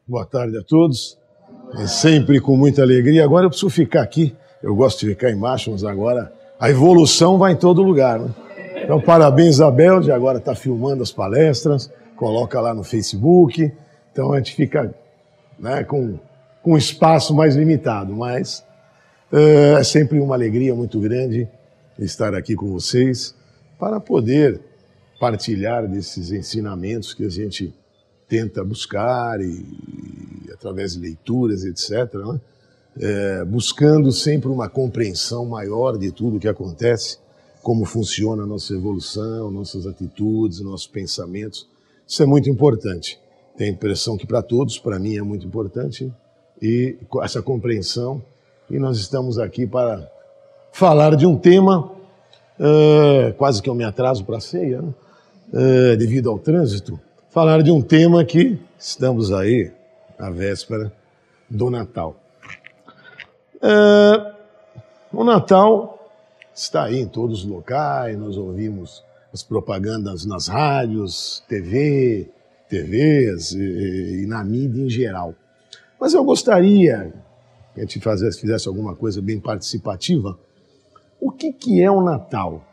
Boa tarde a todos. É sempre com muita alegria. Agora eu preciso ficar aqui. Eu gosto de ficar embaixo, mas agora a evolução vai em todo lugar, né? Então, parabéns, Abel, de agora está filmando as palestras, coloca lá no Facebook. Então, a gente fica, né, com um espaço mais limitado, mas é sempre uma alegria muito grande estar aqui com vocês para poder partilhar desses ensinamentos que a gente tenta buscar e através de leituras, etc., né? Buscando sempre uma compreensão maior de tudo o que acontece, como funciona a nossa evolução, nossas atitudes, nossos pensamentos. Isso é muito importante. Tenho a impressão que para todos, para mim é muito importante, e essa compreensão. E nós estamos aqui para falar de um tema, quase que eu me atraso para a ceia, né? Devido ao trânsito, falar de um tema que estamos aí na véspera do Natal. O Natal está aí em todos os locais, nós ouvimos as propagandas nas rádios, TVs e na mídia em geral. Mas eu gostaria que a gente fizesse alguma coisa bem participativa. O que é o Natal?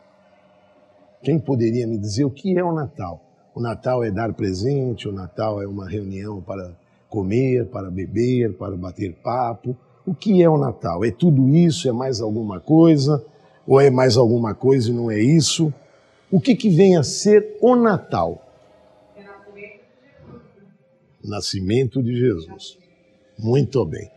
Quem poderia me dizer o que é o Natal? O Natal é dar presente, o Natal é uma reunião para comer, para beber, para bater papo. O que é o Natal? É tudo isso? É mais alguma coisa? Ou é mais alguma coisa e não é isso? O que vem a ser o Natal? É nascimento de Jesus. Muito bem.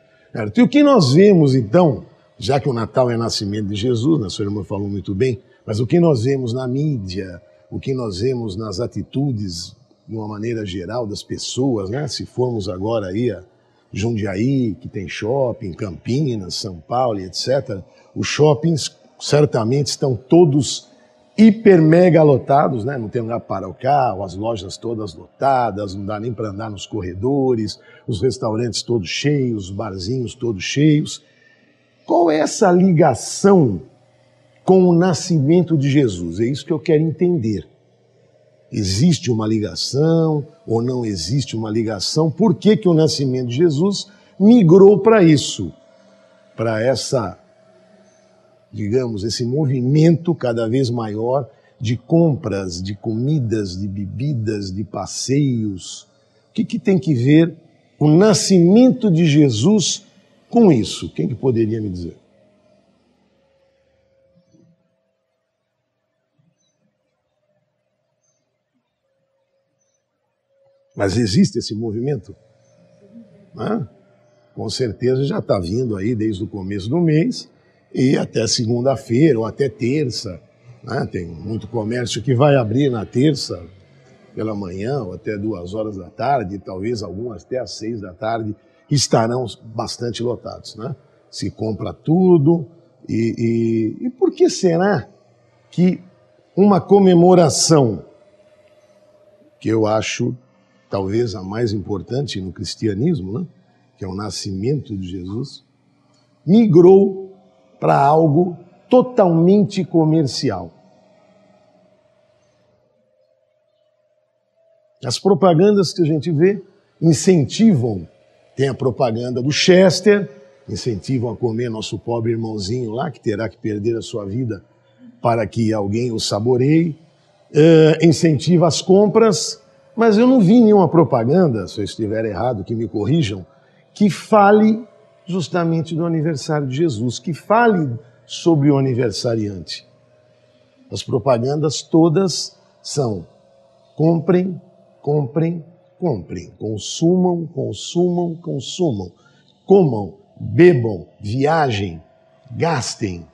E o que nós vemos, então, já que o Natal é nascimento de Jesus, né, sua irmã falou muito bem, mas o que nós vemos na mídia, o que nós vemos nas atitudes, de uma maneira geral, das pessoas, né? Se formos agora aí a Jundiaí, que tem shopping, Campinas, São Paulo, etc., os shoppings certamente estão todos hiper mega lotados, né? Não tem lugar para o carro, as lojas todas lotadas, não dá nem para andar nos corredores, os restaurantes todos cheios, os barzinhos todos cheios. Qual é essa ligação com o nascimento de Jesus? É isso que eu quero entender. Existe uma ligação ou não existe uma ligação? Por que o nascimento de Jesus migrou para isso? Para essa, digamos, esse movimento cada vez maior de compras, de comidas, de bebidas, de passeios. O que tem que ver o nascimento de Jesus com isso? Quem que poderia me dizer? Mas existe esse movimento? Com certeza já está vindo aí desde o começo do mês e até segunda-feira ou até terça. Tem muito comércio que vai abrir na terça pela manhã ou até 2 horas da tarde, talvez algumas até às 6 da tarde, estarão bastante lotados. Se compra tudo. E por que será que uma comemoração, que eu acho talvez a mais importante no cristianismo, que é o nascimento de Jesus, migrou para algo totalmente comercial? As propagandas que a gente vê incentivam, tem a propaganda do Chester, incentivam a comer nosso pobre irmãozinho lá, que terá que perder a sua vida para que alguém o saboreie, incentiva as compras. Mas eu não vi nenhuma propaganda, se eu estiver errado, que me corrijam, que fale justamente do aniversário de Jesus, que fale sobre o aniversariante. As propagandas todas são: comprem, comprem, comprem, consumam, consumam, consumam, comam, bebam, viajem, gastem.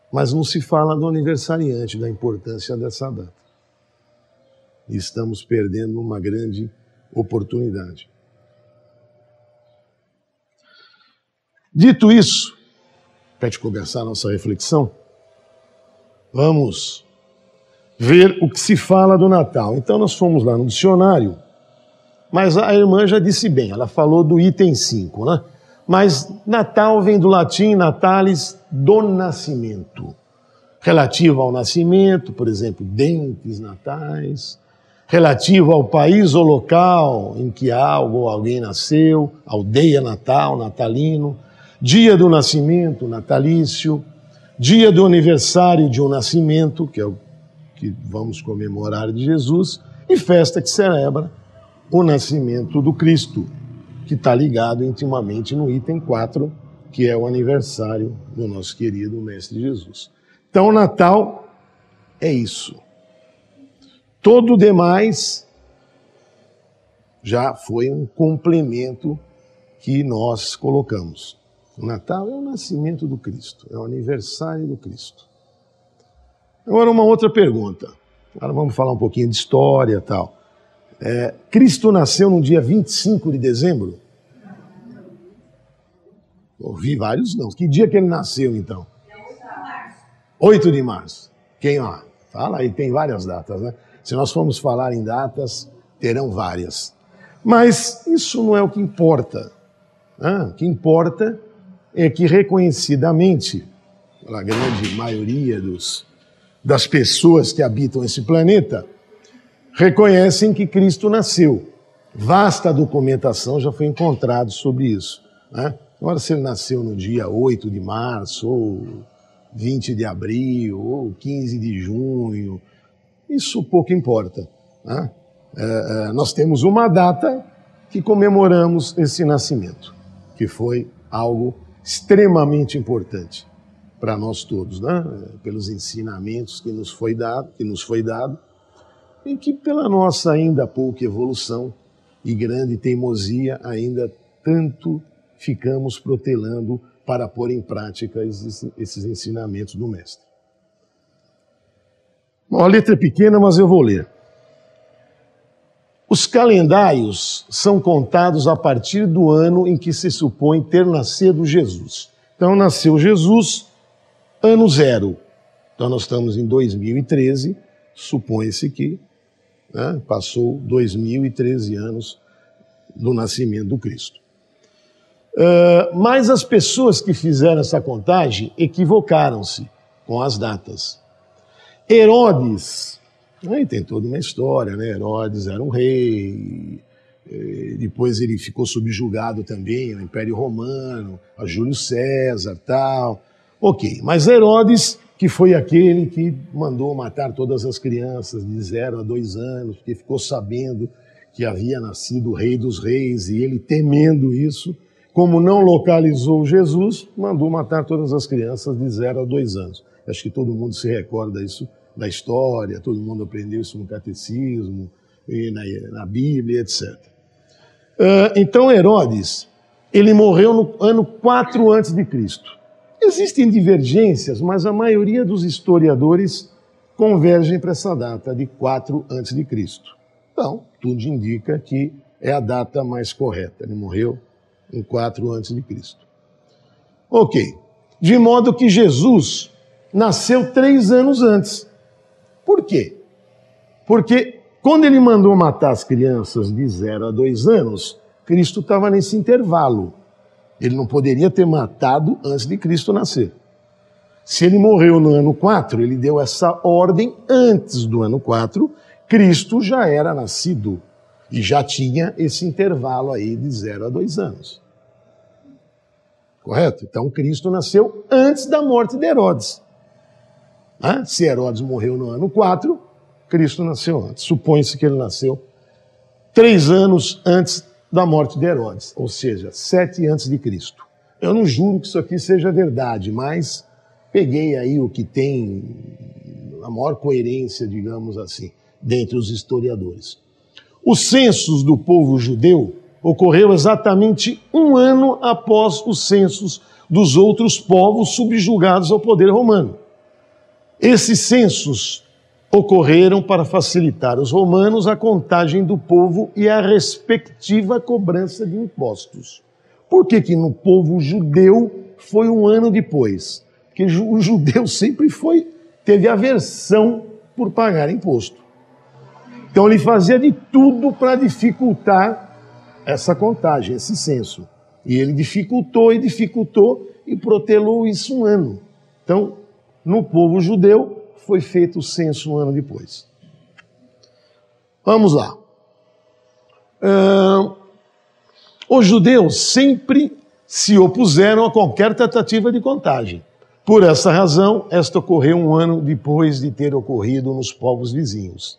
Mas não se fala do aniversariante, da importância dessa data. E estamos perdendo uma grande oportunidade. Dito isso, para a gente começar a nossa reflexão, vamos ver o que se fala do Natal. Então nós fomos lá no dicionário, mas a irmã já disse bem, ela falou do item 5, né? Mas Natal vem do latim natalis, do nascimento. Relativo ao nascimento, por exemplo, dentes natais, relativo ao país ou local em que algo ou alguém nasceu, aldeia natal, natalino, dia do nascimento, natalício, dia do aniversário de um nascimento, que é o que vamos comemorar de Jesus, e festa que celebra o nascimento do Cristo, que está ligado intimamente no item 4, que é o aniversário do nosso querido Mestre Jesus. Então, o Natal é isso. Todo o demais já foi um complemento que nós colocamos. O Natal é o nascimento do Cristo, é o aniversário do Cristo. Agora, uma outra pergunta. Agora vamos falar um pouquinho de história e tal. Cristo nasceu no dia 25 de dezembro? Ouvi vários não. Que dia que ele nasceu, então? 8 de março. Quem lá? Fala aí, tem várias datas, né? Se nós formos falar em datas, terão várias. Mas isso não é o que importa. O que importa é que reconhecidamente, a grande maioria das pessoas que habitam esse planeta reconhecem que Cristo nasceu. Vasta documentação já foi encontrada sobre isso. Agora, se ele nasceu no dia 8 de março, ou 20 de abril, ou 15 de junho, isso pouco importa. Nós temos uma data que comemoramos esse nascimento, que foi algo extremamente importante para nós todos, pelos ensinamentos que nos foi dado, e que pela nossa ainda pouca evolução e grande teimosia ainda tanto ficamos protelando para pôr em prática esses ensinamentos do Mestre. Bom, a letra é pequena, mas eu vou ler. Os calendários são contados a partir do ano em que se supõe ter nascido Jesus. Então, nasceu Jesus, ano 0. Então, nós estamos em 2013, supõe-se que passou 2013 anos do nascimento do Cristo. Mas as pessoas que fizeram essa contagem equivocaram-se com as datas. Herodes, tem toda uma história, né? Herodes era um rei, depois ele ficou subjugado também ao Império Romano, a Júlio César, tal. Ok, mas Herodes, que foi aquele que mandou matar todas as crianças de 0 a 2 anos, porque ficou sabendo que havia nascido o Rei dos Reis, e ele, temendo isso, como não localizou Jesus, mandou matar todas as crianças de 0 a 2 anos. Acho que todo mundo se recorda isso da história, todo mundo aprendeu isso no catecismo, e na Bíblia, etc. Então Herodes, ele morreu no ano 4 a.C. Existem divergências, mas a maioria dos historiadores convergem para essa data de 4 a.C. Então, tudo indica que é a data mais correta. Ele morreu em 4 a.C. Ok. De modo que Jesus nasceu 3 anos antes. Por quê? Porque quando ele mandou matar as crianças de 0 a 2 anos, Cristo estava nesse intervalo. Ele não poderia ter matado antes de Cristo nascer. Se ele morreu no ano 4, ele deu essa ordem antes do ano 4, Cristo já era nascido e já tinha esse intervalo aí de 0 a 2 anos. Correto? Então Cristo nasceu antes da morte de Herodes. Se Herodes morreu no ano 4, Cristo nasceu antes. Supõe-se que ele nasceu 3 anos antes da morte de Herodes, ou seja, 7 antes de Cristo. Eu não juro que isso aqui seja verdade, mas peguei aí o que tem a maior coerência, digamos assim, dentre os historiadores. Os censos do povo judeu ocorreu exatamente 1 ano após os censos dos outros povos subjugados ao poder romano. Esses censos ocorreram para facilitar os romanos a contagem do povo e a respectiva cobrança de impostos. Por que no povo judeu foi 1 ano depois? Porque o judeu sempre teve aversão por pagar imposto. Então ele fazia de tudo para dificultar essa contagem, esse censo. E ele dificultou e protelou isso 1 ano. Então, no povo judeu, foi feito o censo 1 ano depois. Vamos lá. Os judeus sempre se opuseram a qualquer tentativa de contagem. Por essa razão, esta ocorreu um ano depois de ter ocorrido nos povos vizinhos.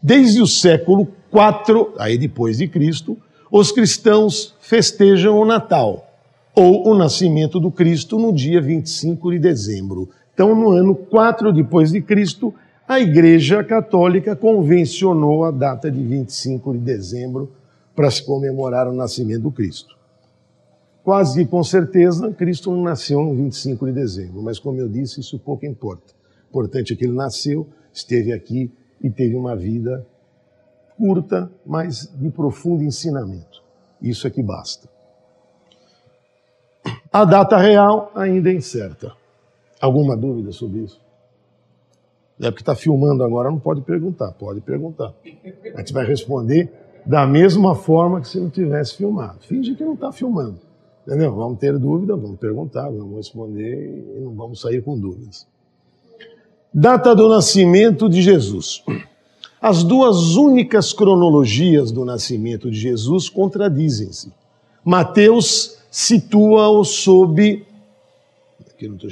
Desde o século IV, aí depois de Cristo, os cristãos festejam o Natal, ou o nascimento do Cristo, no dia 25 de dezembro. Então, no ano 4 depois de Cristo, a Igreja Católica convencionou a data de 25 de dezembro para se comemorar o nascimento do Cristo. Quase com certeza, Cristo não nasceu no 25 de dezembro, mas como eu disse, isso pouco importa. O importante é que ele nasceu, esteve aqui e teve uma vida curta, mas de profundo ensinamento. Isso é que basta. A data real ainda é incerta. Alguma dúvida sobre isso? É porque está filmando agora, não pode perguntar. Pode perguntar. A gente vai responder da mesma forma que se não tivesse filmado. Finge que não está filmando. Entendeu? Vamos ter dúvida, vamos perguntar, vamos responder e não vamos sair com dúvidas. Data do nascimento de Jesus. As duas únicas cronologias do nascimento de Jesus contradizem-se. Mateus situa-o sob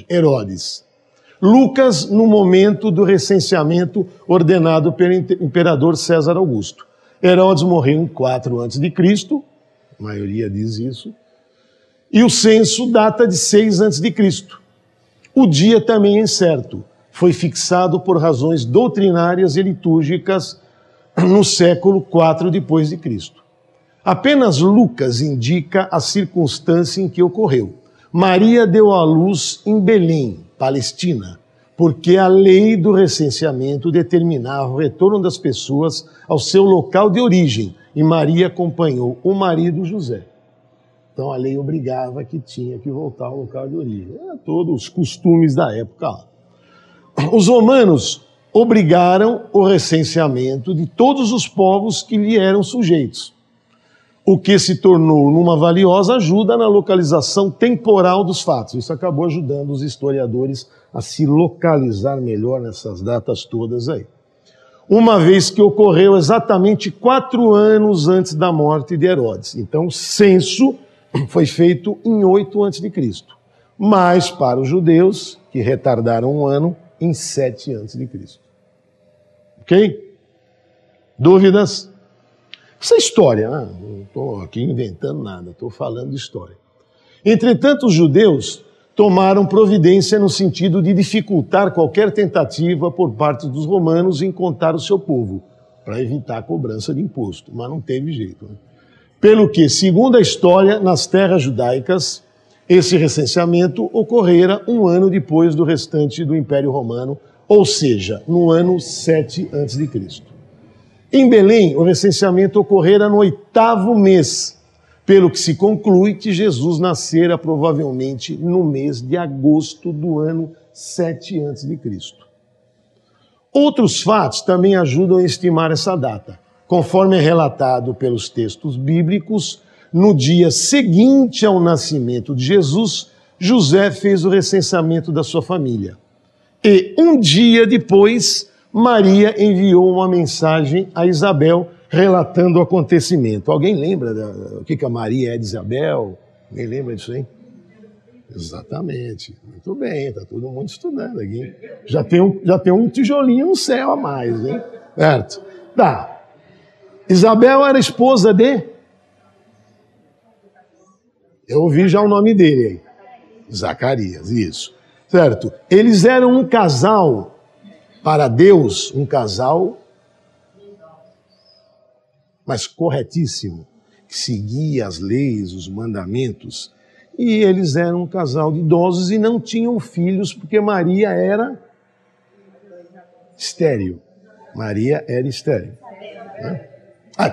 Herodes. Lucas, no momento do recenseamento ordenado pelo imperador César Augusto. Herodes morreu em 4 a.C., a maioria diz isso, e o censo data de 6 a.C. O dia também é incerto. Foi fixado por razões doutrinárias e litúrgicas no século IV depois de Cristo. Apenas Lucas indica a circunstância em que ocorreu. Maria deu à luz em Belém, Palestina, porque a lei do recenseamento determinava o retorno das pessoas ao seu local de origem, e Maria acompanhou o marido José. Então a lei obrigava que tinha que voltar ao local de origem. Todos os costumes da época lá. Os romanos obrigaram o recenseamento de todos os povos que lhe eram sujeitos, o que se tornou numa valiosa ajuda na localização temporal dos fatos. Isso acabou ajudando os historiadores a se localizar melhor nessas datas todas aí. Uma vez que ocorreu exatamente 4 anos antes da morte de Herodes. Então o censo foi feito em 8 a.C., mas para os judeus, que retardaram um ano, em 7 a.C. Ok? Dúvidas? Isso é história, né? Não estou aqui inventando nada, estou falando de história. Entretanto, os judeus tomaram providência no sentido de dificultar qualquer tentativa por parte dos romanos em contar o seu povo, para evitar a cobrança de imposto, mas não teve jeito, né? Pelo que, segundo a história, nas terras judaicas, esse recenseamento ocorrera um ano depois do restante do Império Romano, ou seja, no ano 7 a.C. Em Belém, o recenseamento ocorrera no 8º mês, pelo que se conclui que Jesus nascera provavelmente no mês de agosto do ano 7 a.C. Outros fatos também ajudam a estimar essa data. Conforme é relatado pelos textos bíblicos, no dia seguinte ao nascimento de Jesus, José fez o recenseamento da sua família. E um dia depois, Maria enviou uma mensagem a Isabel relatando o acontecimento. Alguém lembra o que a Maria é de Isabel? Alguém lembra disso aí? Exatamente. Muito bem, está todo mundo estudando aqui. Já tem um tijolinho no céu a mais, hein? Certo? Tá. Isabel era esposa de... Eu ouvi já o nome dele aí. Zacarias, isso. Certo? Eles eram um casal, para Deus, um casal, mas corretíssimo, que seguia as leis, os mandamentos, e eles eram um casal de idosos e não tinham filhos, porque Maria era estéril. Maria era estéril. Né?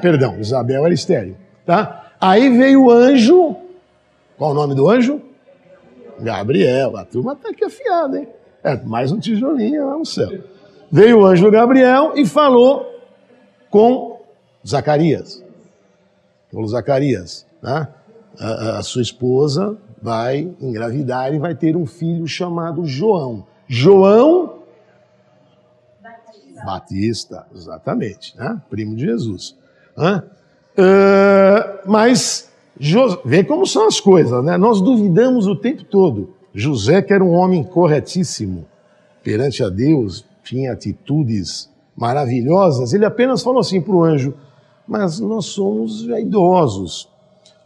Perdão, Isabel era estéril. Tá? Aí veio o anjo. Qual o nome do anjo? Gabriel. A turma está aqui afiada, hein? Mais um tijolinho lá no céu. Veio o anjo Gabriel e falou com Zacarias. Falou, Zacarias, tá? A sua esposa vai engravidar e vai ter um filho chamado João. João Batista, exatamente, né? Primo de Jesus. Mas vê como são as coisas, né? Nós duvidamos o tempo todo. José, que era um homem corretíssimo perante a Deus, tinha atitudes maravilhosas, ele apenas falou assim para o anjo: mas nós somos já idosos.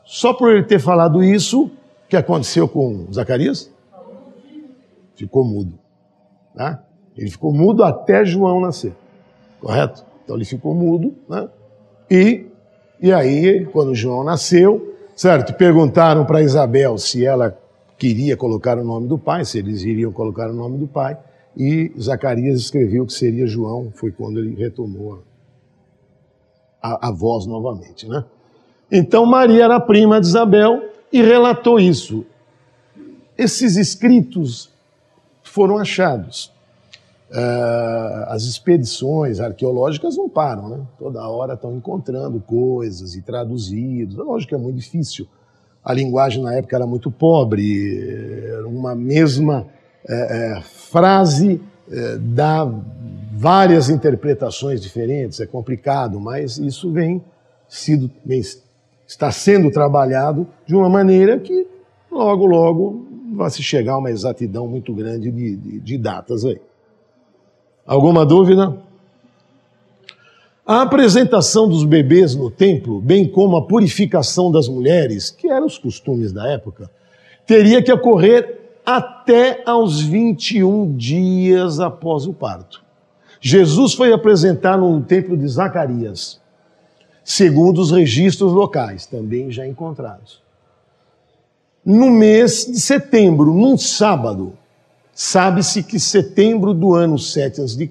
Só por ele ter falado isso, o que aconteceu com Zacarias? Ficou mudo. Né? Ele ficou mudo até João nascer. Correto? Então ele ficou mudo, né? E aí, quando João nasceu, certo? Perguntaram para Isabel se ela queria colocar o nome do pai, se eles iriam colocar o nome do pai, e Zacarias escreveu que seria João, foi quando ele retomou a voz novamente, né? Então Maria era prima de Isabel e relatou isso. Esses escritos foram achados. As expedições arqueológicas não param, né? Toda hora estão encontrando coisas e traduzidos. Lógico que é muito difícil. A linguagem na época era muito pobre, era uma mesma frase dá várias interpretações diferentes, é complicado, mas isso está sendo trabalhado de uma maneira que logo, logo vai se chegar a uma exatidão muito grande de datas aí. Alguma dúvida? A apresentação dos bebês no templo, bem como a purificação das mulheres, que eram os costumes da época, teria que ocorrer até aos 21 dias após o parto. Jesus foi apresentado no templo de Zacarias, segundo os registros locais, também já encontrados. No mês de setembro, num sábado, sabe-se que setembro do ano 7 a.C.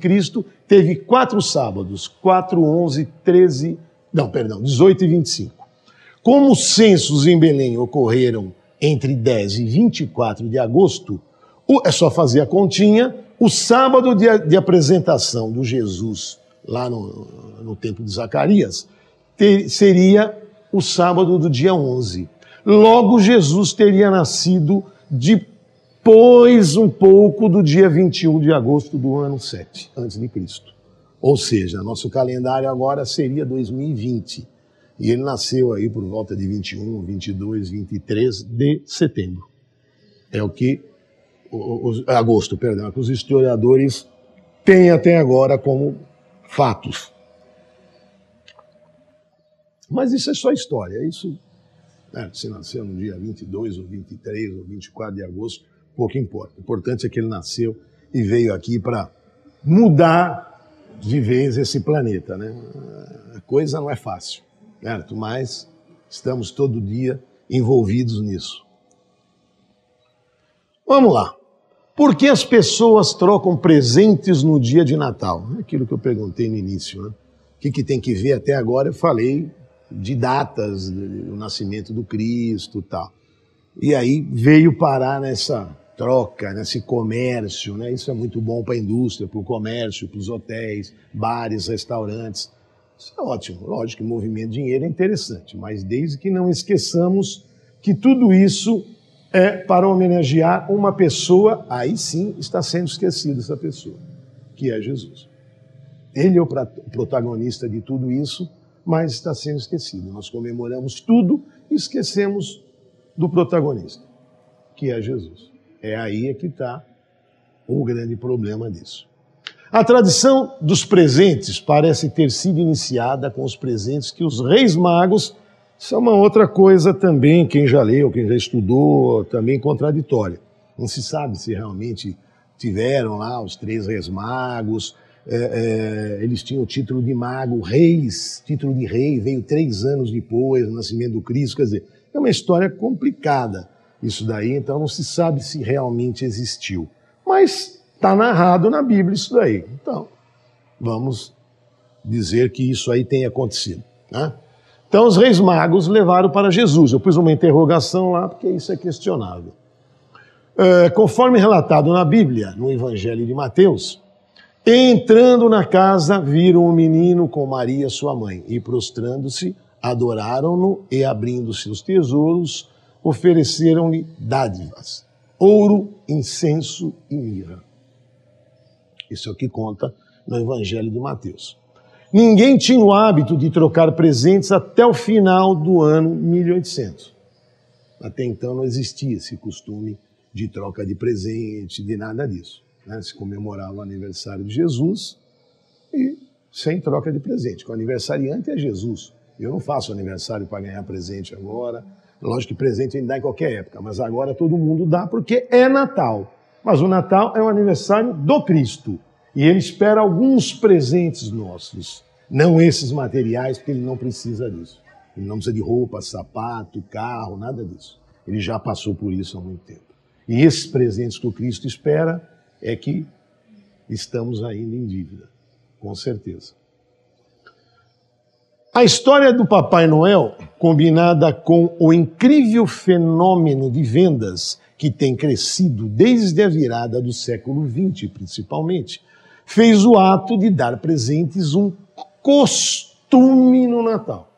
teve 4 sábados, 4, 11, 18 e 25. Como os censos em Belém ocorreram entre 10 e 24 de agosto, é só fazer a continha, o sábado de apresentação do Jesus lá no templo de Zacarias seria o sábado do dia 11. Logo, Jesus teria nascido depois um pouco do dia 21 de agosto do ano 7 a.C. Ou seja, nosso calendário agora seria 2020. E ele nasceu aí por volta de 21, 22, 23 de setembro. É o que agosto, perdão, que os historiadores têm até agora como fatos. Mas isso é só história. Isso, se nasceu no dia 22 ou 23 ou 24 de agosto, pouco importa. O importante é que ele nasceu e veio aqui para mudar de vez esse planeta, né? A coisa não é fácil, certo? Mas estamos todo dia envolvidos nisso. Vamos lá. Por que as pessoas trocam presentes no dia de Natal? Aquilo que eu perguntei no início, né? O que tem que ver até agora? Eu falei de datas do nascimento do Cristo e tal. E aí veio parar nessa troca, nesse comércio, né? Isso é muito bom para a indústria, para o comércio, para os hotéis, bares, restaurantes. Isso é ótimo. Lógico que movimento de dinheiro é interessante, mas desde que não esqueçamos que tudo isso é para homenagear uma pessoa, aí sim está sendo esquecida essa pessoa, que é Jesus. Ele é o protagonista de tudo isso, mas está sendo esquecido. Nós comemoramos tudo e esquecemos do protagonista, que é Jesus. É aí que está o grande problema disso. A tradição dos presentes parece ter sido iniciada com os presentes que os reis magos, isso é uma outra coisa também, quem já leu, quem já estudou, também contraditória. Não se sabe se realmente tiveram lá os 3 reis magos, eles tinham o título de mago, reis, título de rei, veio 3 anos depois do nascimento do Cristo, quer dizer, é uma história complicada isso daí, então não se sabe se realmente existiu. Mas está narrado na Bíblia isso daí, então vamos dizer que isso aí tenha acontecido, né? Então os reis magos levaram para Jesus. Eu pus uma interrogação lá, porque isso é questionável. Conforme relatado na Bíblia, no Evangelho de Mateus, entrando na casa, viram um menino com Maria, sua mãe, e prostrando-se, adoraram-no e, abrindo seus tesouros, ofereceram-lhe dádivas, ouro, incenso e mirra. Isso é o que conta no Evangelho de Mateus. Ninguém tinha o hábito de trocar presentes até o final do ano 1800. Até então não existia esse costume de troca de presente, de nada disso. Né? Se comemorava o aniversário de Jesus e sem troca de presente. O aniversariante é Jesus. Eu não faço aniversário para ganhar presente agora. Lógico que presente a gente dá em qualquer época, mas agora todo mundo dá porque é Natal. Mas o Natal é o aniversário do Cristo. E ele espera alguns presentes nossos. Não esses materiais, porque ele não precisa disso. Ele não precisa de roupa, sapato, carro, nada disso. Ele já passou por isso há muito tempo. E esses presentes que o Cristo espera é que estamos ainda em dívida, com certeza. A história do Papai Noel, combinada com o incrível fenômeno de vendas que tem crescido desde a virada do século XX, principalmente, fez o ato de dar presentes um costume no Natal.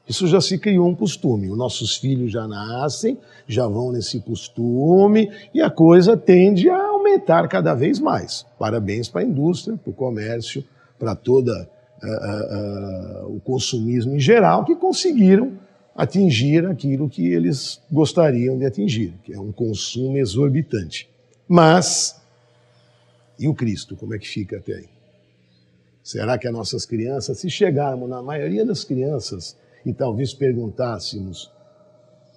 Isso já se criou um costume. Os nossos filhos já nascem, já vão nesse costume e a coisa tende a aumentar cada vez mais. Parabéns para a indústria, para o comércio, para todo o consumismo em geral, que conseguiram atingir aquilo que eles gostariam de atingir, que é um consumo exorbitante. Mas, e o Cristo, como é que fica até aí? Será que as nossas crianças, se chegarmos na maioria das crianças e talvez perguntássemos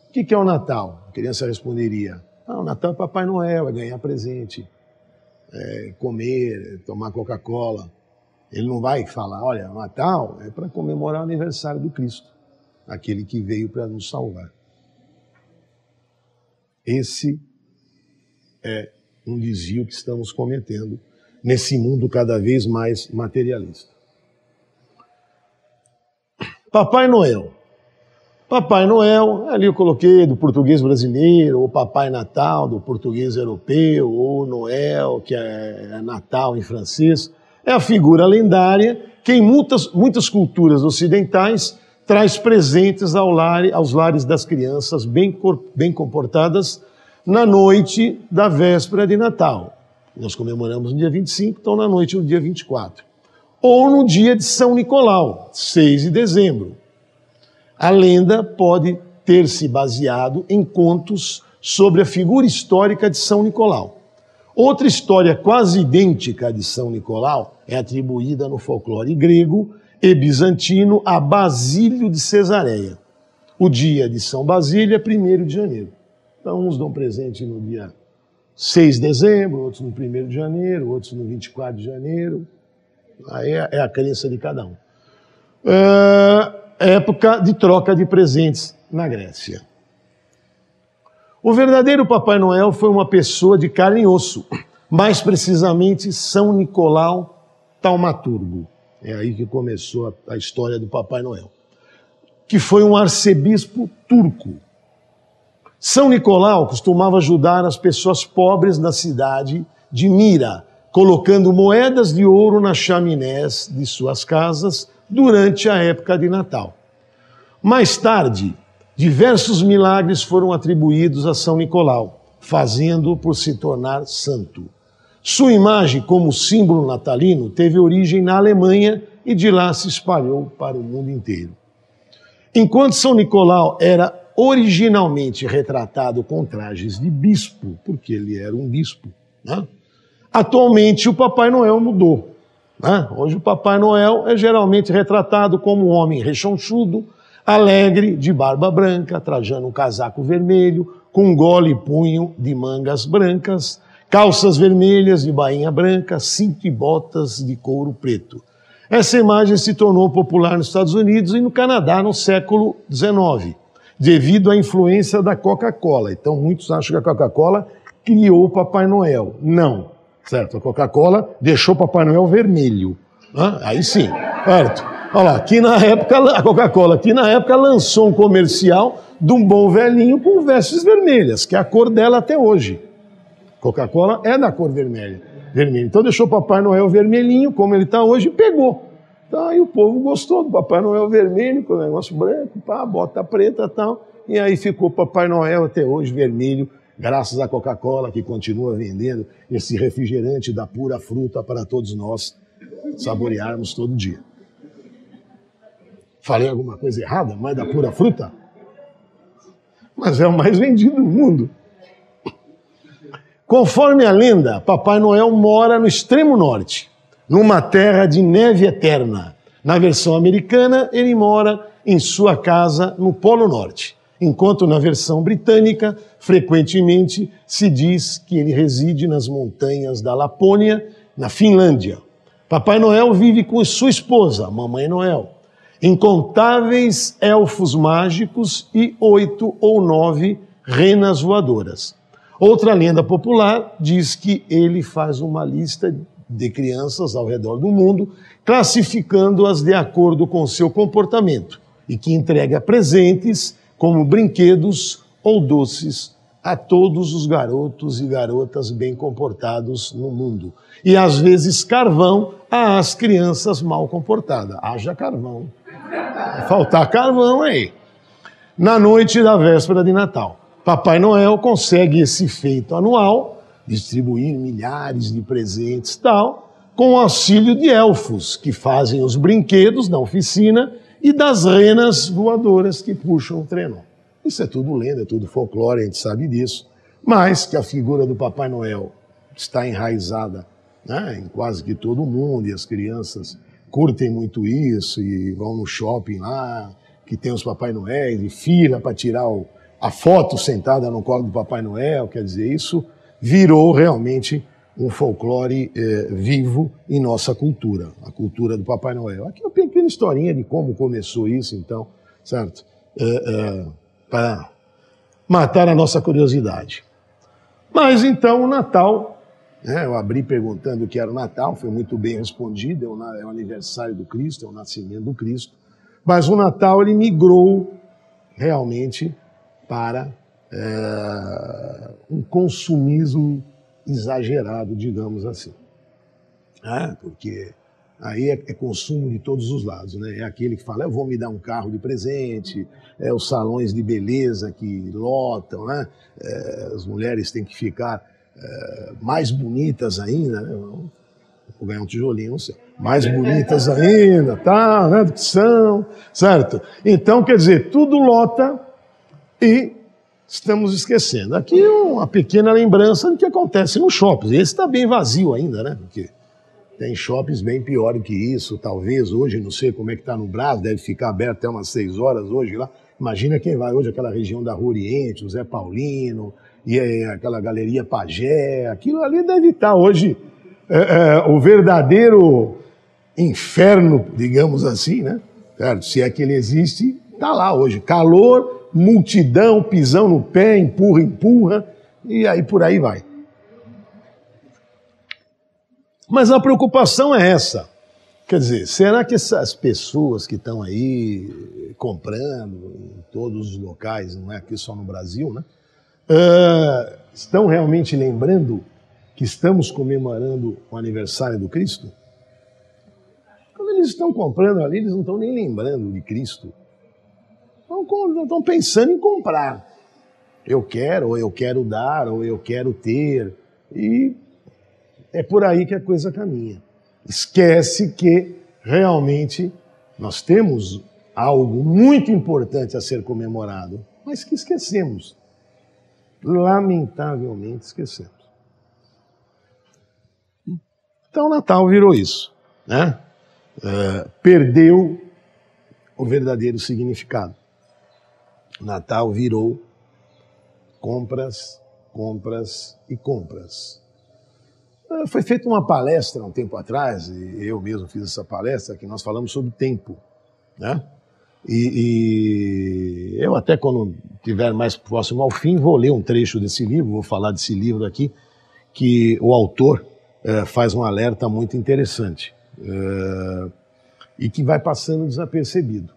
o que é o Natal? A criança responderia, o Natal é Papai Noel, é ganhar presente, é comer, é tomar Coca-Cola. Ele não vai falar, olha, o Natal é para comemorar o aniversário do Cristo, aquele que veio para nos salvar. Esse é um desvio que estamos cometendo nesse mundo cada vez mais materialista. Papai Noel. Papai Noel, ali eu coloquei do português brasileiro, ou Papai Natal do português europeu, ou Noel, que é Natal em francês. É a figura lendária que em muitas culturas ocidentais traz presentes aos lares das crianças bem comportadas na noite da véspera de Natal. Nós comemoramos no dia 25, então na noite do dia 24. Ou no dia de São Nicolau, 6 de dezembro. A lenda pode ter se baseado em contos sobre a figura histórica de São Nicolau. Outra história quase idêntica de São Nicolau é atribuída no folclore grego e bizantino a Basílio de Cesareia. O dia de São Basílio é 1º de janeiro. Então, uns dão presente no dia 6 de dezembro, outros no 1º de janeiro, outros no 24 de janeiro. Aí é a crença de cada um. Época de troca de presentes na Grécia. O verdadeiro Papai Noel foi uma pessoa de carne e osso, mais precisamente São Nicolau Taumaturgo. É aí que começou a história do Papai Noel, que foi um arcebispo turco. São Nicolau costumava ajudar as pessoas pobres da cidade de Mira, colocando moedas de ouro nas chaminés de suas casas durante a época de Natal. Mais tarde, diversos milagres foram atribuídos a São Nicolau, fazendo-o por se tornar santo. Sua imagem como símbolo natalino teve origem na Alemanha e de lá se espalhou para o mundo inteiro. Enquanto São Nicolau era originalmente retratado com trajes de bispo, porque ele era um bispo, né? Atualmente o Papai Noel mudou. Né? Hoje o Papai Noel é geralmente retratado como um homem rechonchudo, alegre, de barba branca, trajando um casaco vermelho, com gola e punho de mangas brancas, calças vermelhas de bainha branca, cinto e botas de couro preto. Essa imagem se tornou popular nos Estados Unidos e no Canadá no século XIX, devido à influência da Coca-Cola. Então muitos acham que a Coca-Cola criou o Papai Noel. Não. Certo, a Coca-Cola deixou o Papai Noel vermelho. Aí sim, certo. Olha lá, aqui na época, a Coca-Cola aqui na época lançou um comercial de um bom velhinho com vestes vermelhas, que é a cor dela até hoje. Coca-Cola é da cor vermelha. Então deixou o Papai Noel vermelhinho, como ele está hoje, e pegou. Então aí o povo gostou do Papai Noel vermelho, com o negócio branco, bota preta e tal. E aí ficou o Papai Noel até hoje vermelho, graças à Coca-Cola, que continua vendendo esse refrigerante da pura fruta para todos nós, saborearmos todo dia. Falei alguma coisa errada? Mais da pura fruta? Mas é o mais vendido do mundo. Conforme a lenda, Papai Noel mora no extremo norte, numa terra de neve eterna. Na versão americana, ele mora em sua casa no Polo Norte, enquanto na versão britânica, frequentemente se diz que ele reside nas montanhas da Lapônia, na Finlândia. Papai Noel vive com sua esposa, Mamãe Noel, incontáveis elfos mágicos e 8 ou 9 renas voadoras. Outra lenda popular diz que ele faz uma lista de crianças ao redor do mundo, classificando-as de acordo com seu comportamento e que entrega presentes como brinquedos ou doces a todos os garotos e garotas bem comportados no mundo. E às vezes carvão às crianças mal comportadas. Haja carvão. Vai faltar carvão aí. Na noite da véspera de Natal, Papai Noel consegue esse feito anual, distribuir milhares de presentes e tal, com o auxílio de elfos, que fazem os brinquedos na oficina, e das renas voadoras que puxam o trenó. Isso é tudo lenda, é tudo folclore, a gente sabe disso. Mas que a figura do Papai Noel está enraizada, né, em quase que todo mundo, e as crianças curtem muito isso, e vão no shopping lá, que tem os Papai Noel, e fila para tirar a foto sentada no colo do Papai Noel, quer dizer, isso virou realmente um folclore vivo em nossa cultura, a cultura do Papai Noel. Aqui é uma pequena historinha de como começou isso, então, certo? Para matar a nossa curiosidade. Mas então o Natal, né, eu abri perguntando o que era o Natal, foi muito bem respondido, é o aniversário do Cristo, é o nascimento do Cristo, mas o Natal ele migrou realmente para um consumismo exagerado, digamos assim. Porque aí é consumo de todos os lados, né? É aquele que fala, eu vou me dar um carro de presente, é os salões de beleza que lotam, né? As mulheres têm que ficar mais bonitas ainda, né? Vou ganhar um tijolinho no céu. Mais bonitas ainda, tá, né? Do que são, certo? Então, quer dizer, tudo lota e estamos esquecendo. Aqui uma pequena lembrança do que acontece nos shoppings. Esse está bem vazio ainda, né? Porque tem shoppings bem pior do que isso. Talvez hoje, não sei como é que está no Brás, deve ficar aberto até umas 6 horas hoje lá. Imagina quem vai hoje àquela região da Rua Oriente, o Zé Paulino, e aquela Galeria Pagé. Aquilo ali deve estar hoje o verdadeiro inferno, digamos assim, né? Certo? Se é que ele existe, está lá hoje. Calor, multidão, pisão no pé, empurra, empurra, e aí por aí vai. Mas a preocupação é essa. Quer dizer, será que essas pessoas que estão aí comprando em todos os locais, não é aqui só no Brasil, né? Estão realmente lembrando que estamos comemorando o aniversário do Cristo? Quando eles estão comprando ali, eles não estão nem lembrando de Cristo. Estão pensando em comprar. Eu quero, ou eu quero dar, ou eu quero ter. E é por aí que a coisa caminha. Esquece que realmente nós temos algo muito importante a ser comemorado, mas que esquecemos. Lamentavelmente esquecemos. Então o Natal virou isso, né? Perdeu o verdadeiro significado. O Natal virou compras, compras e compras. Foi feita uma palestra um tempo atrás, e eu mesmo fiz essa palestra, que nós falamos sobre tempo, né? E eu até quando estiver mais próximo ao fim, vou ler um trecho desse livro, vou falar desse livro aqui, que o autor faz um alerta muito interessante e que vai passando desapercebido,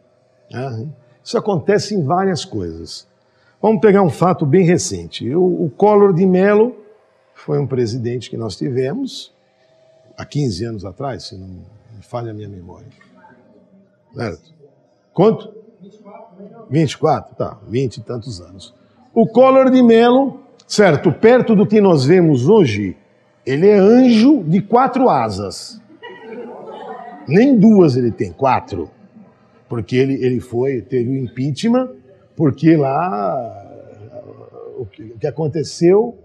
né? Isso acontece em várias coisas. Vamos pegar um fato bem recente. O Collor de Mello foi um presidente que nós tivemos há 15 anos atrás, se não me falha a minha memória. Certo? Quanto? 24, tá, 20 e tantos anos. O Collor de Mello, certo, perto do que nós vemos hoje, ele é anjo de 4 asas. Nem 2 ele tem, 4. Porque ele teve o impeachment, porque lá o que aconteceu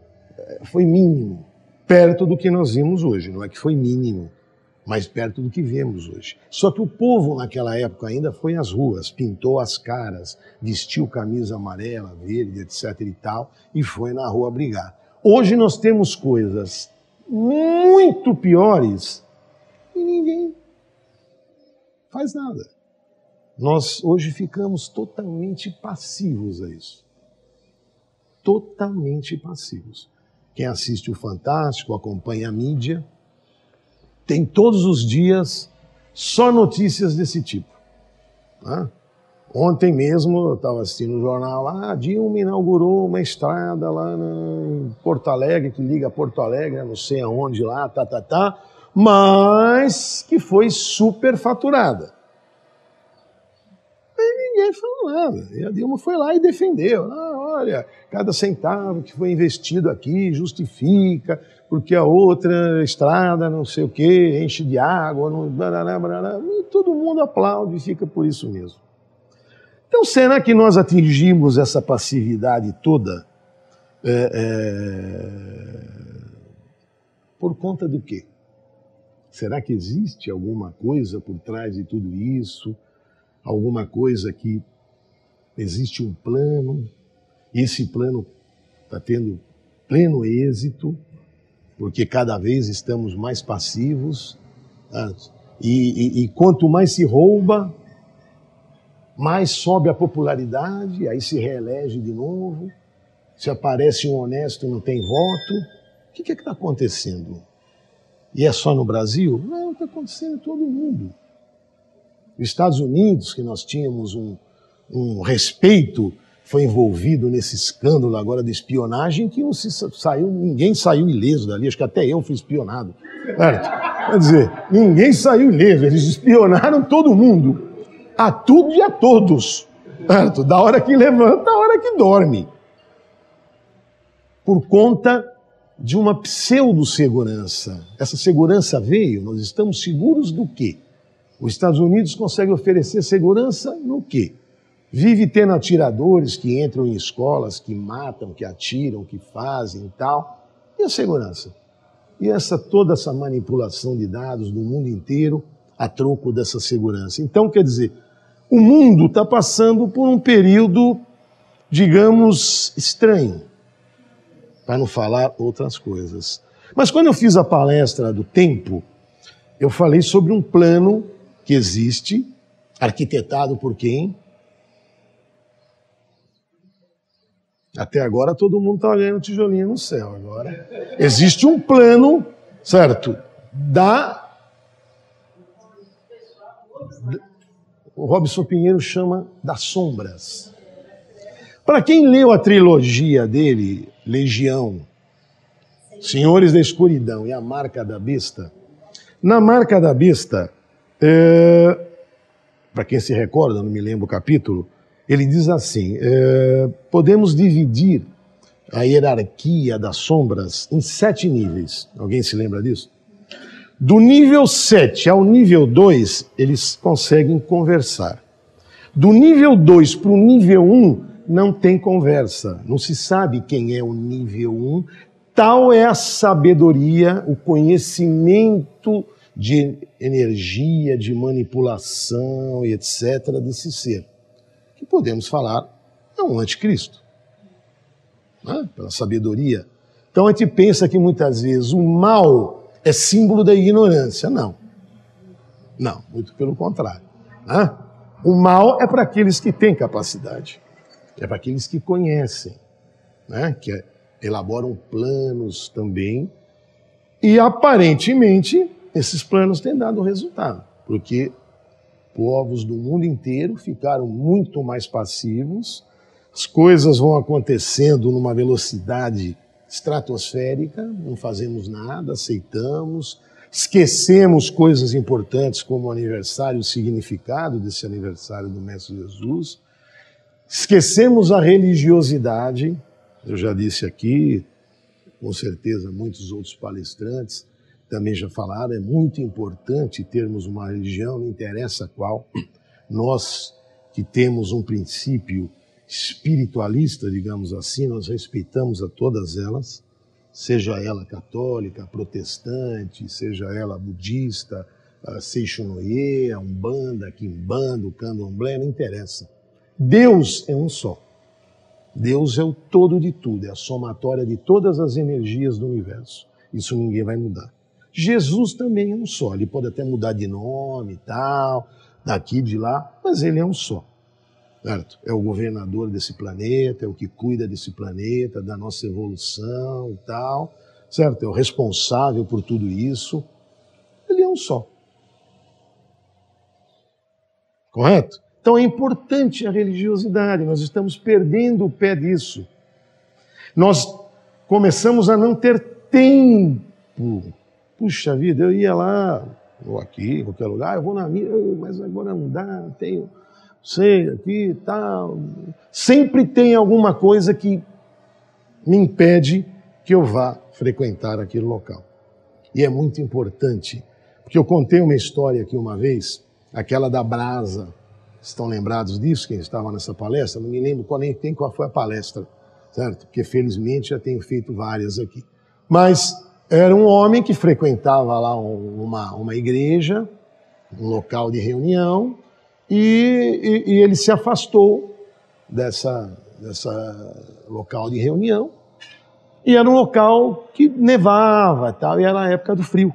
foi mínimo, perto do que nós vimos hoje. Não é que foi mínimo, mas perto do que vemos hoje. Só que o povo naquela época ainda foi às ruas, pintou as caras, vestiu camisa amarela, verde, etc. e tal, e foi na rua brigar. Hoje nós temos coisas muito piores e ninguém faz nada. Nós hoje ficamos totalmente passivos a isso. Totalmente passivos. Quem assiste o Fantástico, acompanha a mídia, tem todos os dias só notícias desse tipo. Né? Ontem mesmo eu estava assistindo o jornal lá, Dilma inaugurou uma estrada lá em Porto Alegre, que liga Porto Alegre, não sei aonde lá, mas que foi superfaturada. Ninguém falou nada. E a Dilma foi lá e defendeu. Olha, cada centavo que foi investido aqui justifica, porque a outra estrada, não sei o quê, enche de água, não, e todo mundo aplaude e fica por isso mesmo. Então, será que nós atingimos essa passividade toda por conta do quê? Será que existe alguma coisa por trás de tudo isso? Alguma coisa que existe um plano, e esse plano está tendo pleno êxito, porque cada vez estamos mais passivos, tá? E quanto mais se rouba, mais sobe a popularidade, aí se reelege de novo, se aparece um honesto não tem voto. O que está acontecendo? E é só no Brasil? Não, está acontecendo em todo mundo. Os Estados Unidos, que nós tínhamos um respeito, foi envolvido nesse escândalo agora de espionagem que ninguém saiu ileso dali, acho que até eu fui espionado. Certo? Quer dizer, ninguém saiu ileso, eles espionaram todo mundo, a tudo e a todos, certo? Da hora que levanta, à hora que dorme. Por conta de uma pseudo-segurança. Essa segurança veio, nós estamos seguros do quê? Os Estados Unidos conseguem oferecer segurança no quê? Vive tendo atiradores que entram em escolas, que matam, que atiram, que fazem e tal. E a segurança? E toda essa manipulação de dados do mundo inteiro a troco dessa segurança. Então, quer dizer, o mundo está passando por um período, digamos, estranho, para não falar outras coisas. Mas quando eu fiz a palestra do tempo, eu falei sobre um plano que existe, arquitetado por quem? Até agora todo mundo está olhando tijolinho no céu. Agora existe um plano, certo? O Robson Pinheiro chama das sombras. Para quem leu a trilogia dele, Legião, Senhores da Escuridão e A Marca da Besta, na Marca da Besta, para quem se recorda, não me lembro o capítulo, ele diz assim, podemos dividir a hierarquia das sombras em 7 níveis. Alguém se lembra disso? Do nível 7 ao nível 2, eles conseguem conversar. Do nível 2 para o nível 1, não tem conversa. Não se sabe quem é o nível 1. Tal é a sabedoria, o conhecimento de energia, de manipulação e etc. desse ser. Que podemos falar é um anticristo. Né? Pela sabedoria. Então a gente pensa que muitas vezes o mal é símbolo da ignorância. Não. Não, muito pelo contrário. Né? O mal é para aqueles que têm capacidade. É para aqueles que conhecem. Né? Que elaboram planos também. E aparentemente esses planos têm dado resultado. Porque povos do mundo inteiro ficaram muito mais passivos, as coisas vão acontecendo numa velocidade estratosférica, não fazemos nada, aceitamos, esquecemos coisas importantes como o aniversário, o significado desse aniversário do Mestre Jesus, esquecemos a religiosidade, eu já disse aqui, com certeza muitos outros palestrantes, também já falaram, é muito importante termos uma religião, não interessa qual. Nós que temos um princípio espiritualista, digamos assim, nós respeitamos a todas elas, seja ela católica, protestante, seja ela budista, Seixonoye, Umbanda, Quimbanda, Candomblé, não interessa. Deus é um só. Deus é o todo de tudo, é a somatória de todas as energias do universo. Isso ninguém vai mudar. Jesus também é um só, ele pode até mudar de nome e tal, daqui, de lá, mas ele é um só. Certo? É o governador desse planeta, é o que cuida desse planeta, da nossa evolução e tal, certo? É o responsável por tudo isso. Ele é um só. Correto? Então é importante a religiosidade, nós estamos perdendo o pé disso. Nós começamos a não ter tempo. Puxa vida, eu ia lá, ou aqui, em qualquer lugar, eu vou na minha, mas agora não dá, tenho, sei, aqui e tal. Sempre tem alguma coisa que me impede que eu vá frequentar aquele local. E é muito importante, porque eu contei uma história aqui uma vez, aquela da brasa. Estão lembrados disso, quem estava nessa palestra? Não me lembro qual foi a palestra, certo? Porque felizmente já tenho feito várias aqui. Mas era um homem que frequentava lá uma igreja, um local de reunião, e ele se afastou dessa local de reunião, e era um local que nevava e tal, e era a época do frio.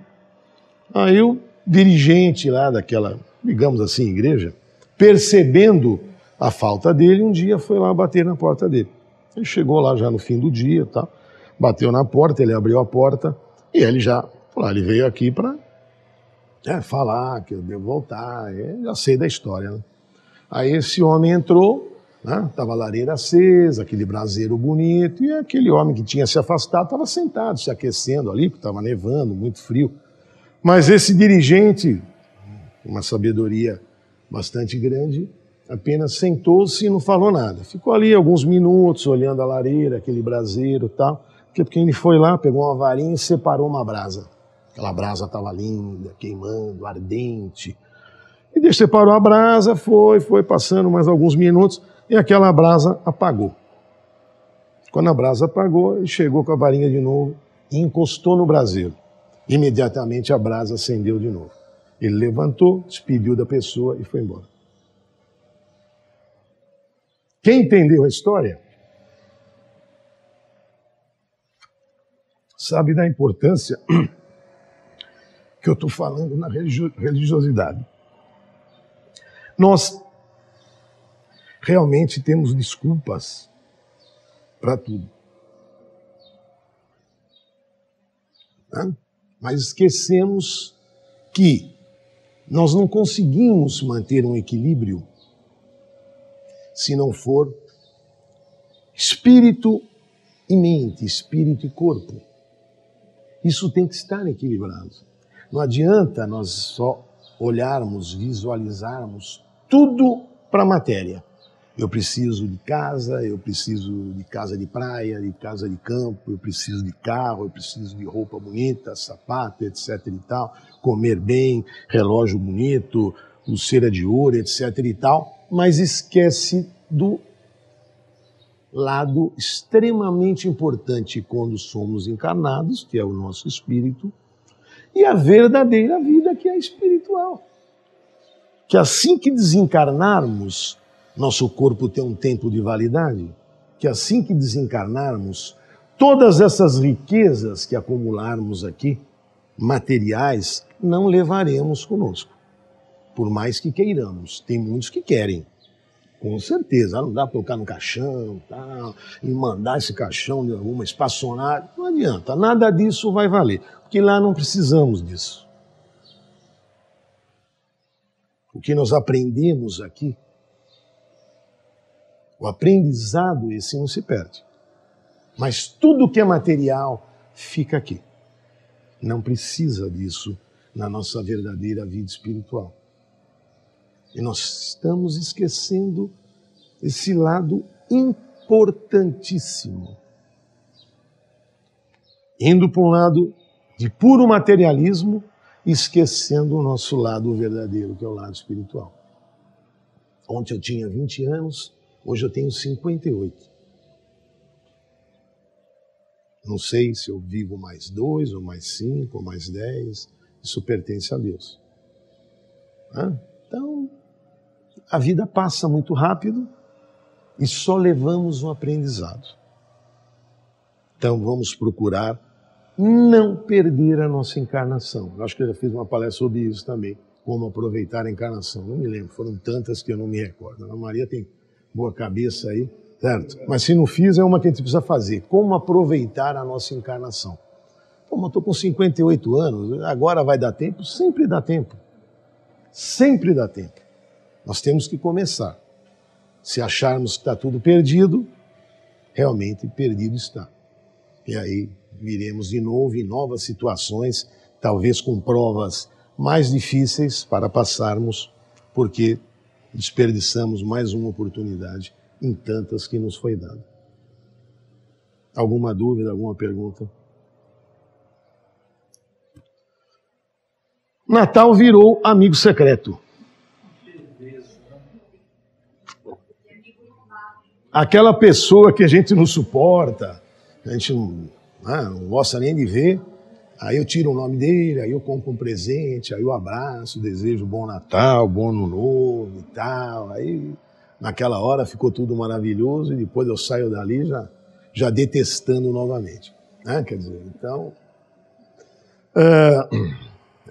Aí o dirigente lá daquela, digamos assim, igreja, percebendo a falta dele, um dia foi lá bater na porta dele. Ele chegou lá já no fim do dia, tá? Bateu na porta, ele abriu a porta e ele já falou, ele veio aqui para falar que eu devo voltar, já sei da história, né? Aí esse homem entrou, né? Tava a lareira acesa, aquele braseiro bonito, e aquele homem que tinha se afastado estava sentado, se aquecendo ali, porque estava nevando, muito frio. Mas esse dirigente, uma sabedoria bastante grande, apenas sentou-se e não falou nada. Ficou ali alguns minutos olhando a lareira, aquele braseiro e tal, porque ele foi lá, pegou uma varinha e separou uma brasa. Aquela brasa estava linda, queimando, ardente. E ele separou a brasa, foi passando mais alguns minutos e aquela brasa apagou. Quando a brasa apagou, ele chegou com a varinha de novo e encostou no braseiro. Imediatamente a brasa acendeu de novo. Ele levantou, despediu da pessoa e foi embora. Quem entendeu a história sabe da importância que eu estou falando na religiosidade. Nós realmente temos desculpas para tudo. Né? Mas esquecemos que nós não conseguimos manter um equilíbrio se não for espírito e mente, espírito e corpo. Isso tem que estar equilibrado. Não adianta nós só olharmos, visualizarmos tudo para a matéria. Eu preciso de casa de praia, de casa de campo, eu preciso de carro, eu preciso de roupa bonita, sapato, etc. e tal, comer bem, relógio bonito, pulseira de ouro, etc. e tal, mas esquece do lado extremamente importante quando somos encarnados, que é o nosso espírito, e a verdadeira vida, que é espiritual. Que assim que desencarnarmos, nosso corpo tem um tempo de validade, que assim que desencarnarmos, todas essas riquezas que acumularmos aqui, materiais, não levaremos conosco. Por mais que queiramos. Tem muitos que querem, com certeza. Não dá para colocar no caixão tal, e mandar esse caixão de alguma espaçonave. Não adianta, nada disso vai valer, porque lá não precisamos disso. O que nós aprendemos aqui, o aprendizado esse não se perde. Mas tudo que é material fica aqui. Não precisa disso na nossa verdadeira vida espiritual. E nós estamos esquecendo esse lado importantíssimo. Indo para um lado de puro materialismo, esquecendo o nosso lado verdadeiro, que é o lado espiritual. Ontem eu tinha 20 anos, hoje eu tenho 58. Não sei se eu vivo mais 2, ou mais 5, ou mais 10. Isso pertence a Deus. Então, a vida passa muito rápido e só levamos um aprendizado. Então, vamos procurar não perder a nossa encarnação. Eu acho que eu já fiz uma palestra sobre isso também. Como aproveitar a encarnação. Não me lembro, foram tantas que eu não me recordo. A Ana Maria tem boa cabeça aí, certo? Mas se não fiz, é uma que a gente precisa fazer. Como aproveitar a nossa encarnação. Pô, mas eu estou com 58 anos, agora vai dar tempo? Sempre dá tempo. Sempre dá tempo. Nós temos que começar. Se acharmos que está tudo perdido, realmente perdido está. E aí viremos de novo em novas situações, talvez com provas mais difíceis para passarmos, porque desperdiçamos mais uma oportunidade em tantas que nos foi dada. Alguma dúvida, alguma pergunta? Natal virou amigo secreto. Aquela pessoa que a gente não suporta, a gente não gosta nem de ver, aí eu tiro o nome dele, aí eu compro um presente, aí eu abraço, desejo bom Natal, bom Ano Novo e tal. Aí naquela hora ficou tudo maravilhoso e depois eu saio dali já detestando novamente. Quer dizer, então,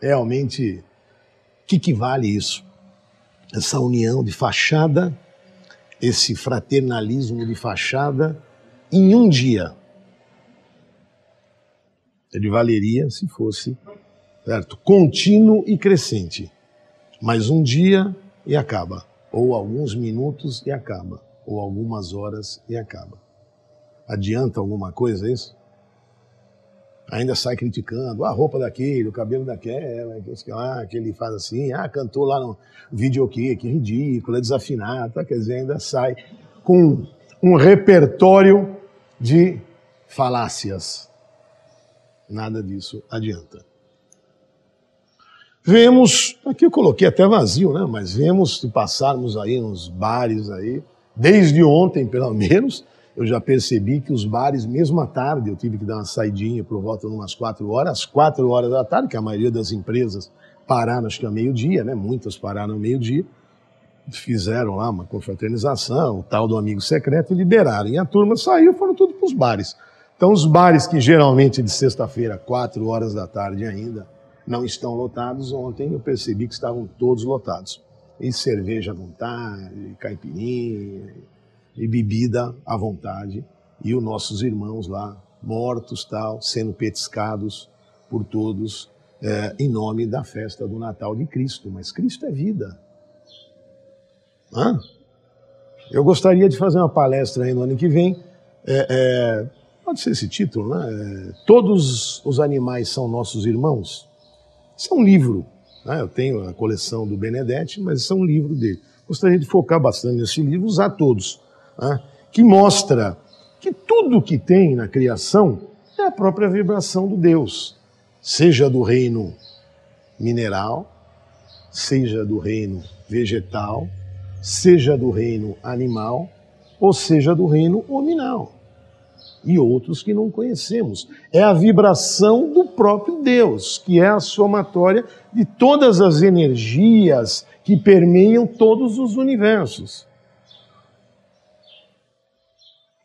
realmente, o que vale isso? Essa união de fachada, esse fraternalismo de fachada, em um dia. Ele valeria se fosse, certo, contínuo e crescente. Mas um dia e acaba. Ou alguns minutos e acaba. Ou algumas horas e acaba. Adianta alguma coisa isso? Ainda sai criticando a roupa daquele, o cabelo daquela, que ele faz assim, cantou lá no videokê, que ridículo, é desafinado, quer dizer, ainda sai com um repertório de falácias. Nada disso adianta. Vemos, aqui eu coloquei até vazio, né? Mas vemos, se passarmos aí nos bares aí, desde ontem pelo menos, eu já percebi que os bares, mesmo à tarde, eu tive que dar uma saidinha por volta de umas 4 horas, às 4 horas da tarde, que a maioria das empresas pararam, acho que ao meio-dia, né? Muitas pararam ao meio-dia, fizeram lá uma confraternização, o tal do amigo secreto, e liberaram. E a turma saiu, foram tudo para os bares. Então, os bares que geralmente de sexta-feira, 4 horas da tarde ainda, não estão lotados, ontem eu percebi que estavam todos lotados. E cerveja à vontade, caipirinha, e bebida à vontade. E os nossos irmãos lá, mortos, tal, sendo petiscados por todos, em nome da festa do Natal de Cristo. Mas Cristo é vida. Eu gostaria de fazer uma palestra aí no ano que vem, pode ser esse título, né? Todos os animais são nossos irmãos. Isso é um livro, né? Eu tenho a coleção do Benedetti, mas isso é um livro dele. Gostaria de focar bastante nesse livro, usar todos, né? Que mostra que tudo que tem na criação é a própria vibração do Deus, seja do reino mineral, seja do reino vegetal, seja do reino animal, ou seja do reino hominal. E outros que não conhecemos. É a vibração do próprio Deus, que é a somatória de todas as energias que permeiam todos os universos.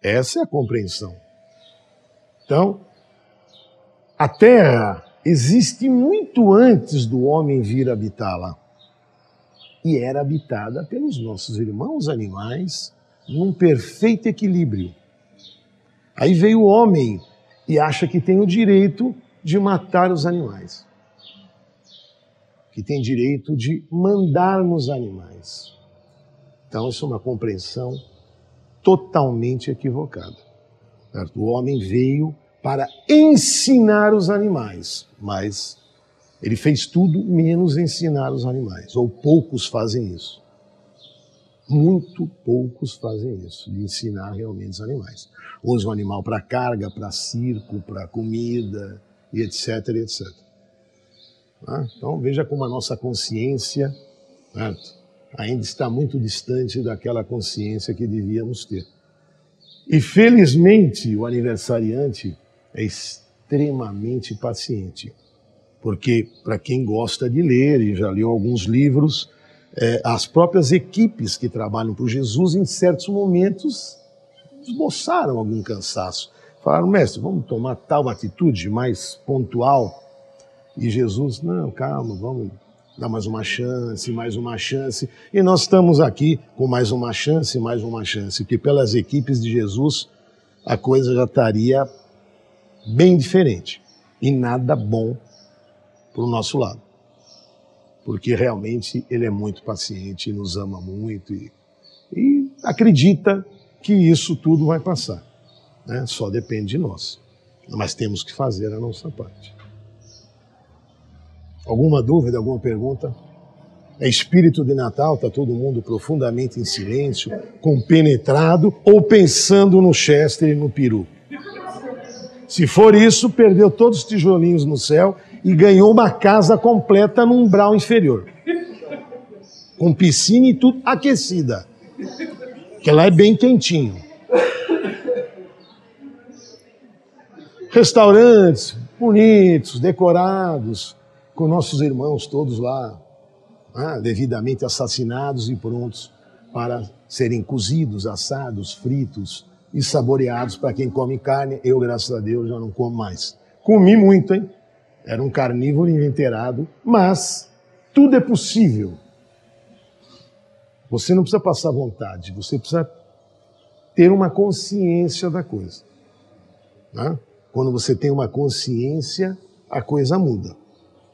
Essa é a compreensão. Então, a Terra existe muito antes do homem vir habitá-la. E era habitada pelos nossos irmãos animais num perfeito equilíbrio. Aí veio o homem e acha que tem o direito de matar os animais. Que tem direito de mandar nos animais. Então, isso é uma compreensão totalmente equivocada. Certo? O homem veio para ensinar os animais, mas ele fez tudo menos ensinar os animais, ou poucos fazem isso. Muito poucos fazem isso, de ensinar realmente os animais. Usa o animal para carga, para circo, para comida, e etc, e etc. Então veja como a nossa consciência, certo, ainda está muito distante daquela consciência que devíamos ter. E felizmente o aniversariante é extremamente paciente, porque para quem gosta de ler e já leu alguns livros, as próprias equipes que trabalham por Jesus, em certos momentos, esboçaram algum cansaço. Falaram, mestre, vamos tomar tal atitude mais pontual? E Jesus, não, calma, vamos dar mais uma chance, mais uma chance. E nós estamos aqui com mais uma chance, que pelas equipes de Jesus a coisa já estaria bem diferente. E nada bom para o nosso lado. Porque realmente ele é muito paciente, nos ama muito e acredita que isso tudo vai passar. Né? Só depende de nós. Mas temos que fazer a nossa parte. Alguma dúvida, alguma pergunta? É espírito de Natal, está todo mundo profundamente em silêncio, compenetrado ou pensando no Chester e no peru. Se for isso, perdeu todos os tijolinhos no céu e ganhou uma casa completa no umbral inferior. Com piscina e tudo aquecida. Que lá é bem quentinho. Restaurantes bonitos, decorados, com nossos irmãos todos lá, devidamente assassinados e prontos para serem cozidos, assados, fritos e saboreados para quem come carne. Eu, graças a Deus, já não como mais. Comi muito, hein? Era um carnívoro inveterado, mas tudo é possível. Você não precisa passar vontade, você precisa ter uma consciência da coisa. Né? Quando você tem uma consciência, a coisa muda.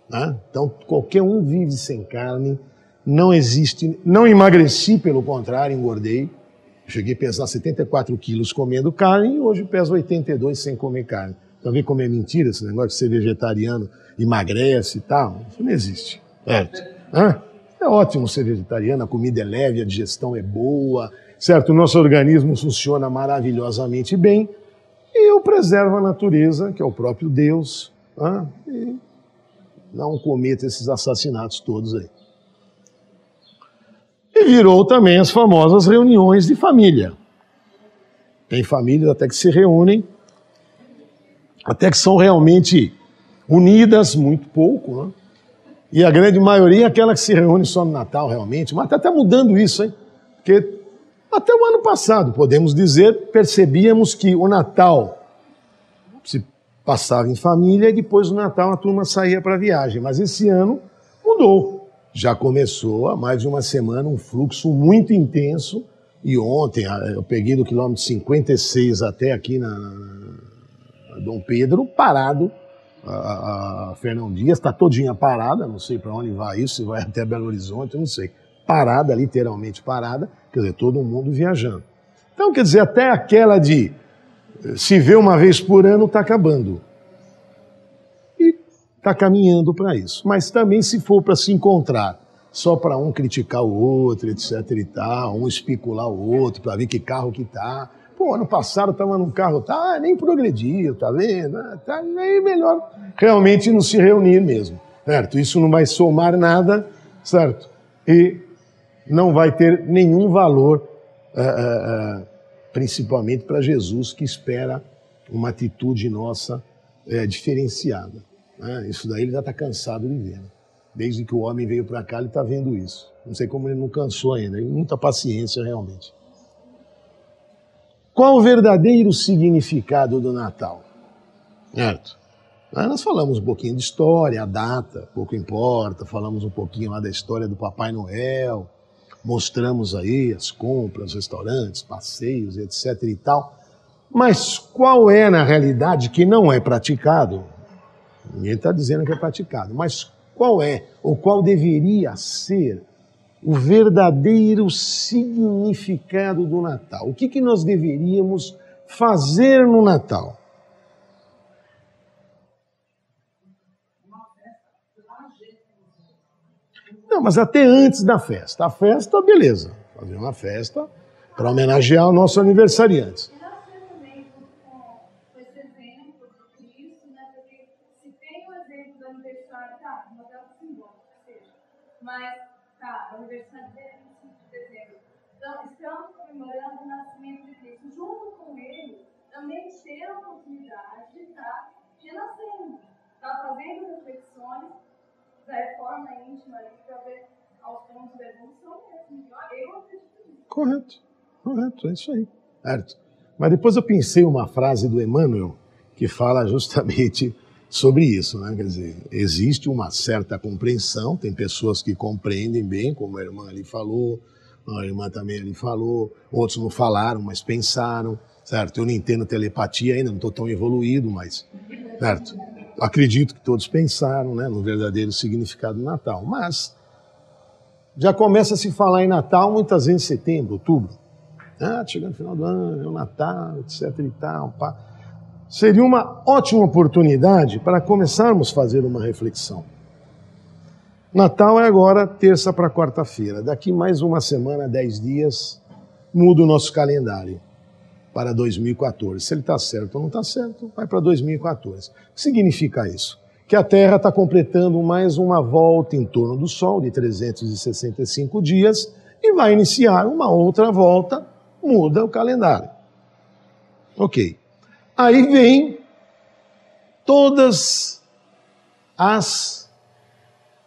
Né? Então, qualquer um vive sem carne, não existe, não emagreci, pelo contrário, engordei. Cheguei a pesar 74 quilos comendo carne e hoje peso 82 sem comer carne. Então, vê como é mentira esse negócio de ser vegetariano, emagrece e tal. Isso não existe. Certo? É ótimo ser vegetariano, a comida é leve, a digestão é boa, certo? O nosso organismo funciona maravilhosamente bem e eu preservo a natureza, que é o próprio Deus, e não cometa esses assassinatos todos aí. E virou também as famosas reuniões de família. Tem famílias até que se reúnem, até que são realmente unidas, muito pouco, né? E a grande maioria é aquela que se reúne só no Natal, realmente. Mas está mudando isso, hein? Porque até o ano passado, podemos dizer, percebíamos que o Natal se passava em família e depois do Natal a turma saía para viagem. Mas esse ano mudou. Já começou há mais de uma semana um fluxo muito intenso. E ontem, eu peguei do quilômetro 56 até aqui na Dom Pedro, parado. A Fernão Dias está todinha parada, não sei para onde vai isso, se vai até Belo Horizonte, não sei. Parada, literalmente parada, quer dizer, todo mundo viajando. Então, quer dizer, até aquela de se ver uma vez por ano está acabando. E está caminhando para isso. Mas também se for para se encontrar só para um criticar o outro, etc e tal, um especular o outro, para ver que carro que tá. Pô, ano passado estava num carro, nem progrediu, tá vendo? Tá aí melhor realmente não se reunir mesmo, certo? Isso não vai somar nada, certo? E não vai ter nenhum valor, principalmente para Jesus, que espera uma atitude nossa diferenciada. Né? Isso daí ele já está cansado de ver. Né? Desde que o homem veio para cá, ele está vendo isso. Não sei como ele não cansou ainda, muita paciência realmente. Qual o verdadeiro significado do Natal? Certo? Nós falamos um pouquinho de história, a data, pouco importa, falamos um pouquinho lá da história do Papai Noel, mostramos aí as compras, restaurantes, passeios, etc e tal. Mas qual é, na realidade, que não é praticado? Ninguém está dizendo que é praticado, mas qual é, ou qual deveria ser o verdadeiro significado do Natal? O que nós deveríamos fazer no Natal? Não, mas até antes da festa. A festa, beleza. Fazer uma festa para homenagear o nosso aniversariante. Mas, tá, o aniversário dele é 25 de dezembro. Então, estamos comemorando o nascimento de Cristo. Junto com ele, também ter a oportunidade de estar renascendo. Está fazendo reflexões da reforma íntima ali para ver aos pontos da evolução mesmo. Eu acredito nisso. Correto, é isso aí. Certo. Mas depois eu pensei uma frase do Emmanuel que fala justamente sobre isso, né? Quer dizer, existe uma certa compreensão, tem pessoas que compreendem bem, como a irmã ali falou, a irmã também ali falou, outros não falaram, mas pensaram, certo? Eu não entendo telepatia ainda, não estou tão evoluído, mas, certo? Acredito que todos pensaram, né, no verdadeiro significado do Natal, mas já começa a se falar em Natal muitas vezes em setembro, outubro. Chegando no final do ano, é o Natal, etc e tal, pá. Seria uma ótima oportunidade para começarmos a fazer uma reflexão. Natal é agora terça para quarta-feira. Daqui mais uma semana, 10 dias, muda o nosso calendário para 2014. Se ele está certo ou não está certo, vai para 2014. O que significa isso? Que a Terra está completando mais uma volta em torno do Sol, de 365 dias, e vai iniciar uma outra volta, muda o calendário. Ok. Aí vem todas as...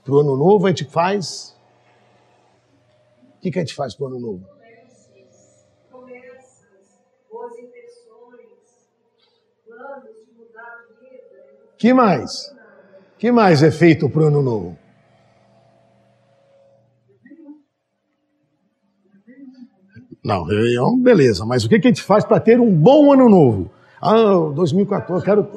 Para o Ano Novo a gente faz... O que a gente faz para o Ano Novo? Promessas, boas intenções, planos de mudar a vida. Que mais? Que mais é feito para o Ano Novo? Não, Réveillon, beleza, mas o que a gente faz para ter um bom Ano Novo? 2014, quero...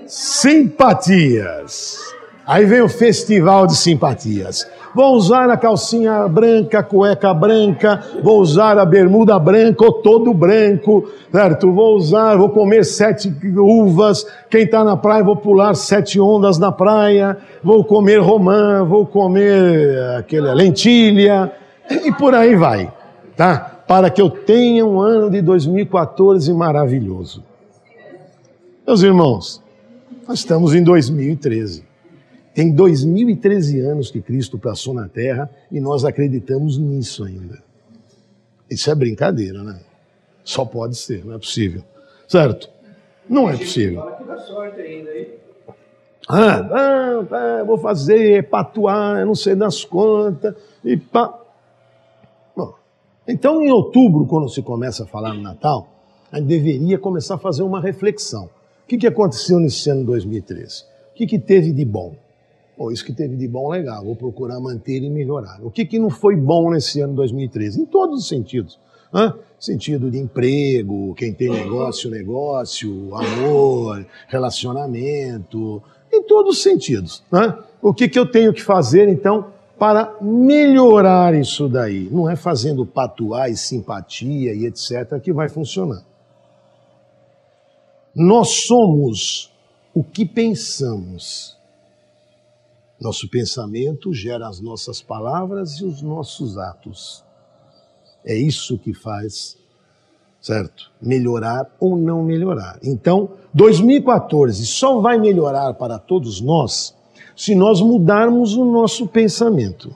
Simpatias. Aí vem o festival de simpatias. Vou usar a calcinha branca, a cueca branca, vou usar a bermuda branca ou todo branco, certo? Vou comer 7 uvas, quem está na praia, vou pular 7 ondas na praia, vou comer romã, vou comer aquela lentilha, e por aí vai, tá? Para que eu tenha um ano de 2014 maravilhoso. Meus irmãos, nós estamos em 2013. Tem 2013 anos que Cristo passou na Terra e nós acreditamos nisso ainda. Isso é brincadeira, né? Só pode ser, não é possível. Certo? Não é possível. Vou fazer, patuar, não sei das quantas. Bom, então, em outubro, quando se começa a falar no Natal, a gente deveria começar a fazer uma reflexão. O que aconteceu nesse ano de 2013? O que teve de bom? Isso que teve de bom, legal, vou procurar manter e melhorar. O que não foi bom nesse ano de 2013? Em todos os sentidos. Sentido de emprego, quem tem negócio, amor, relacionamento, em todos os sentidos. O que eu tenho que fazer, então, para melhorar isso daí? Não é fazendo patuar e simpatia e etc. que vai funcionar. Nós somos o que pensamos. Nosso pensamento gera as nossas palavras e os nossos atos. É isso que faz, certo? Melhorar ou não melhorar. Então, 2014 só vai melhorar para todos nós se nós mudarmos o nosso pensamento.